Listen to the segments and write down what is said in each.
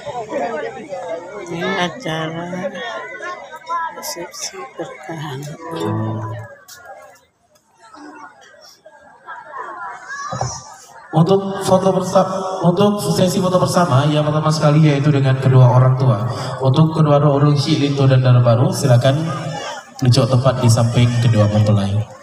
Ini acara resepsi pernikahan. Untuk sesi foto bersama yang pertama sekali yaitu dengan kedua orang tua. Untuk kedua orang Syekh Linto dan Dara Baru, silakan menuju tempat di samping kedua mempelai.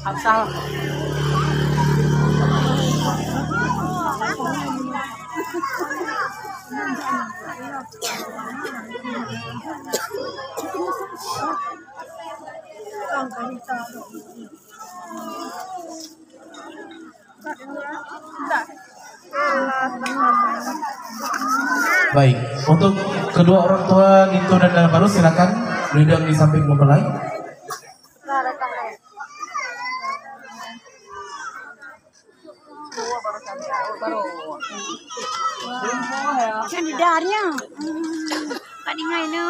Asal Baik, untuk kedua orang tua Linto dan Dara Baru silakan duduk di samping mempelai. Kan di darnya. Tadi ngaino.